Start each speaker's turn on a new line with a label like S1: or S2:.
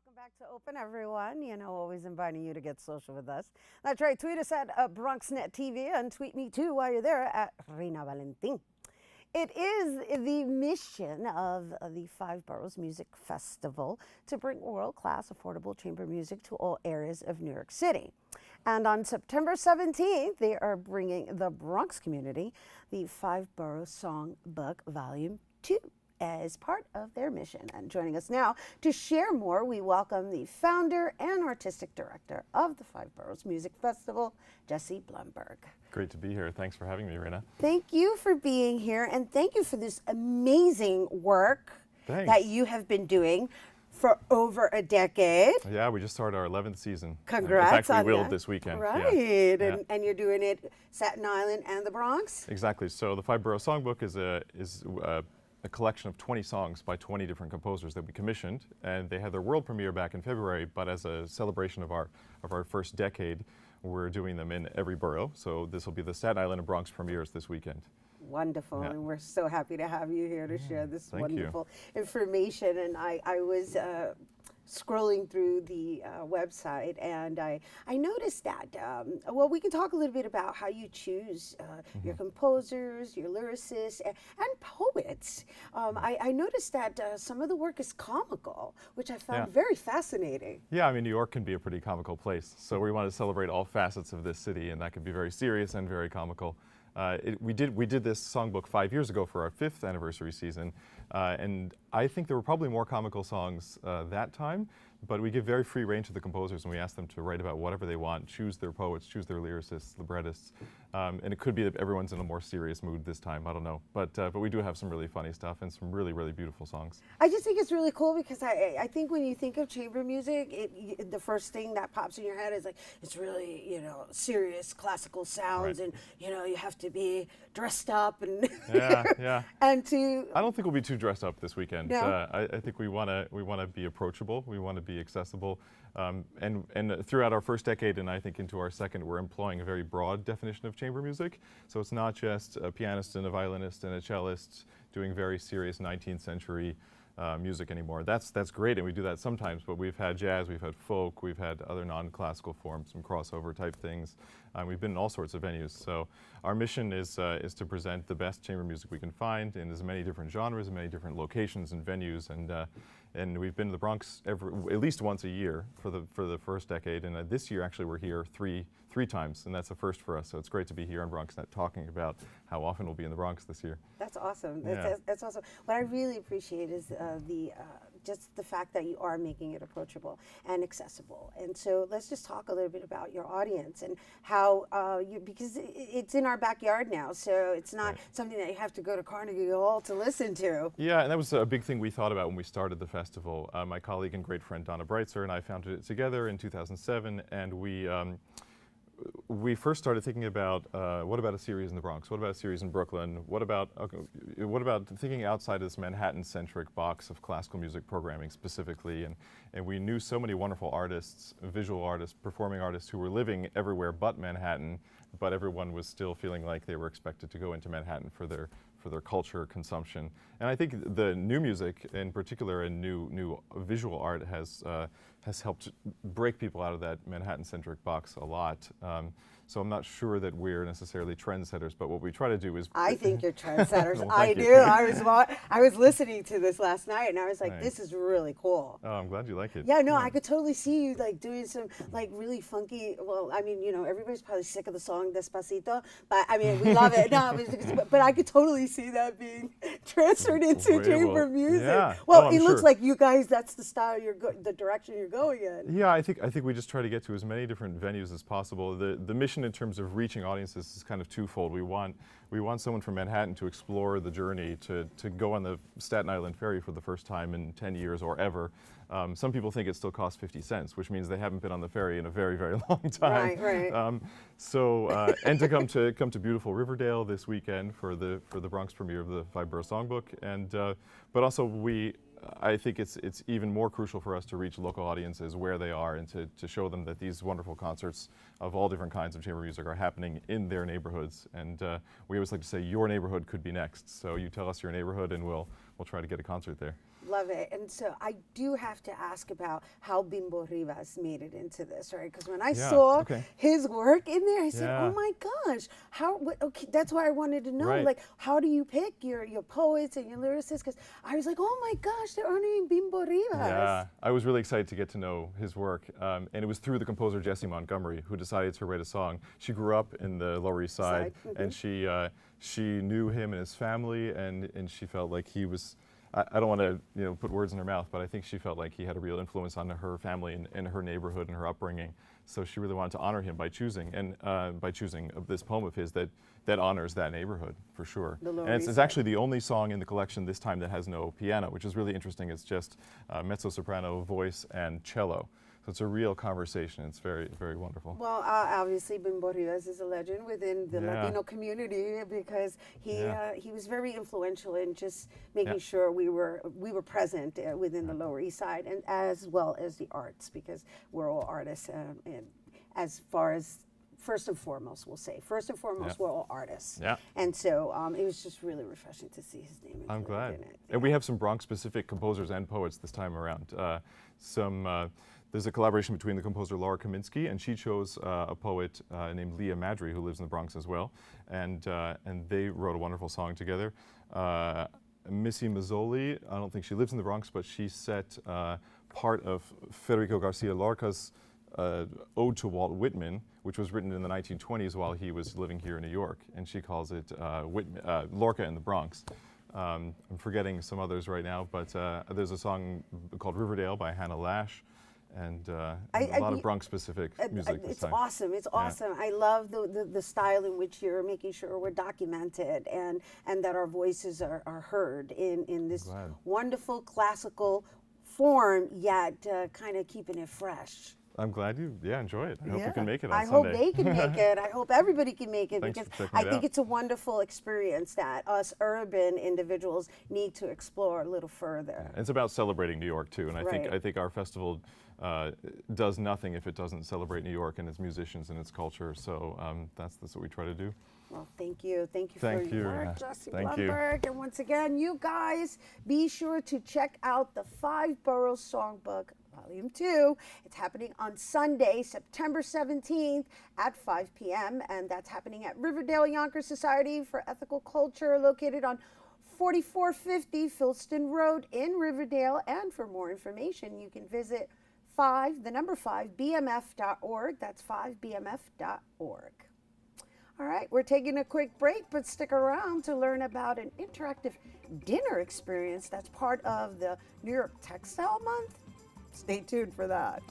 S1: Welcome back to Open, everyone. You know, always inviting you to get social with us. That's right. Tweet us at BronxNet TV and tweet me too while you're there at Reina Valentin. It is the mission of the Five Boroughs Music Festival to bring world-class affordable chamber music to all areas of New York City. And on September 17th, they are bringing the Bronx community the Five Borough Songbook Volume 2 as part of their mission. And joining us now to share more, we welcome the founder and artistic director of the Five Boroughs Music Festival, Jesse Blumberg.
S2: Great to be here. Thanks for having me, Reina.
S1: Thank you for being here, and thank you for this amazing work that you have been doing for over a decade.
S2: Yeah, we just started our 11th season.
S1: Congrats.
S2: In fact, we will this weekend.
S1: Right,
S2: yeah.
S1: And you're doing it Staten Island and the Bronx?
S2: Exactly. So the Five Borough Songbook is a collection of 20 songs by 20 different composers that we commissioned, and they had their world premiere back in February, but as a celebration of our first decade, we're doing them in every borough. So this will be the Staten Island and Bronx premieres this weekend.
S1: Wonderful,
S2: Yeah.
S1: and we're so happy to have you here to share this
S2: Thank
S1: wonderful information. And I was scrolling through the website, and I noticed that, well, we can talk a little bit about how you choose your composers, your lyricists, and poets. I noticed that some of the work is comical, which I found very fascinating.
S2: Yeah, I mean, New York can be a pretty comical place, so we want to celebrate all facets of this city, and that can be very serious and very comical. We did this songbook 5 years ago for our 5th anniversary season, and I think there were probably more comical songs that time, but we give very free rein to the composers, and we ask them to write about whatever they want, choose their poets, choose their lyricists, librettists, and it could be that everyone's in a more serious mood this time, I don't know, but we do have some really funny stuff and some really, really beautiful songs.
S1: I just think it's really cool because I think when you think of chamber music, the first thing that pops in your head is like, it's really, you know, serious classical sounds, and, you know, you have to be dressed up and
S2: yeah.
S1: and to
S2: I don't think we'll be too dressed up this weekend.
S1: No?
S2: I think we want to be approachable. We want to be accessible, and throughout our first decade, and I think into our second, we're employing a very broad definition of chamber music. So it's not just a pianist and a violinist and a cellist doing very serious 19th century music anymore. That's great, and we do that sometimes, but we've had jazz, we've had folk, we've had other non-classical forms, some crossover type things. We've been in all sorts of venues. So our mission is to present the best chamber music we can find in as many different genres, and many different locations and venues, and we've been to the Bronx at least once a year for the first decade, and this year actually we're here three times, and that's a first for us. So it's great to be here on BronxNet talking about how often we'll be in the Bronx this year.
S1: That's awesome.
S2: Yeah.
S1: That's awesome. What I really appreciate is just the fact that you are making it approachable and accessible. And so let's just talk a little bit about your audience and how because it's in our backyard now, so it's not something that you have to go to Carnegie Hall to listen to.
S2: Yeah, and that was a big thing we thought about when we started the festival. My colleague and great friend Donna Breitzer and I founded it together in 2007, and we first started thinking about what about a series in the Bronx? What about a series in Brooklyn? What about thinking outside of this Manhattan-centric box of classical music programming specifically? And we knew so many wonderful artists, visual artists, performing artists who were living everywhere but Manhattan, but everyone was still feeling like they were expected to go into Manhattan for their culture consumption. And I think the new music, in particular, and new visual art has helped break people out of that Manhattan-centric box a lot. So I'm not sure that we're necessarily trendsetters, but what we try to do is...
S1: I think you're trendsetters.
S2: Well,
S1: I
S2: thank
S1: do.
S2: you.
S1: I was listening to this last night, and I was like,
S2: Nice.
S1: this is really cool.
S2: Oh, I'm glad you like it.
S1: Yeah, no, I could totally see you like doing some like really funky. Well, I mean, you know, everybody's probably sick of the song Despacito, but I mean, we love it. No, but I could totally see that being transferred into chamber music.
S2: Yeah.
S1: Well,
S2: Oh, I'm
S1: it looks
S2: sure.
S1: like you guys. That's the style the direction you're going in.
S2: Yeah, I think we just try to get to as many different venues as possible. The mission in terms of reaching audiences is kind of twofold. We want someone from Manhattan to explore the journey, to go on the Staten Island ferry for the first time in 10 years or ever. Some people think it still costs 50 cents, which means they haven't been on the ferry in a very, very long time.
S1: Right.
S2: And to come to beautiful Riverdale this weekend for the Bronx premiere of the Five Borough Songbook, and but also I think it's even more crucial for us to reach local audiences where they are, and to show them that these wonderful concerts of all different kinds of chamber music are happening in their neighborhoods. And we always like to say, your neighborhood could be next. So you tell us your neighborhood, and we'll try to get a concert there.
S1: Love it. And so I do have to ask about how Bimbo Rivas made it into this, right? Because when I saw his work in there, I said, oh my gosh, okay, that's why I wanted to know, like, how do you pick your poets and your lyricists? Because I was like, oh my gosh, they're honoring Bimbo Rivas.
S2: Yeah, I was really excited to get to know his work. And it was through the composer Jessie Montgomery who decided to write a song. She grew up in the Lower East Side, and she knew him and his family, and she felt like he was, I don't want to put words in her mouth, but I think she felt like he had a real influence on her family and her neighborhood and her upbringing. So she really wanted to honor him by choosing this poem of his that honors that neighborhood for sure. And it's actually the only song in the collection this time that has no piano, which is really interesting. It's just mezzo-soprano, voice, and cello. So it's a real conversation. It's very, very wonderful.
S1: Well, obviously, Bimbo Rivas is a legend within the Latino community because he was very influential in just making sure we were present within the Lower East Side, and as well as the arts, because we're all artists. And as far as first and foremost, we're all artists. Yeah. And so it was just really refreshing to see his name.
S2: I'm glad.
S1: In it.
S2: And we have some Bronx-specific composers and poets this time around. There's a collaboration between the composer Laura Kaminsky, and she chose a poet named Leah Madry, who lives in the Bronx as well, and they wrote a wonderful song together. Missy Mazzoli, I don't think she lives in the Bronx, but she set part of Federico Garcia Lorca's Ode to Walt Whitman, which was written in the 1920s while he was living here in New York, and she calls it Lorca in the Bronx. I'm forgetting some others right now, but there's a song called Riverdale by Hannah Lash, and a lot of Bronx-specific music this time.
S1: Awesome. It's awesome. I love the style in which you're making sure we're documented and that our voices are heard in this wonderful classical form, yet kind of keeping it fresh.
S2: I'm glad you enjoy it. I hope you can make it on Sunday.
S1: I hope they can make it. I hope everybody can make it, because I think it's a wonderful experience that us urban individuals need to explore a little further.
S2: It's about celebrating New York too, and I think our festival does nothing if it doesn't celebrate New York and its musicians and its culture. So that's what we try to do.
S1: Well, thank you. Thank you for your work, Jussie Blumberg. And once again, you guys, be sure to check out the Five Boroughs Songbook Volume 2. It's happening on Sunday, September 17th at 5 p.m. And that's happening at Riverdale Yonkers Society for Ethical Culture, located on 4450 Philston Road in Riverdale. And for more information, you can visit 5bmf.org. That's 5bmf.org. All right, we're taking a quick break, but stick around to learn about an interactive dinner experience that's part of the New York Textile Month. Stay tuned for that.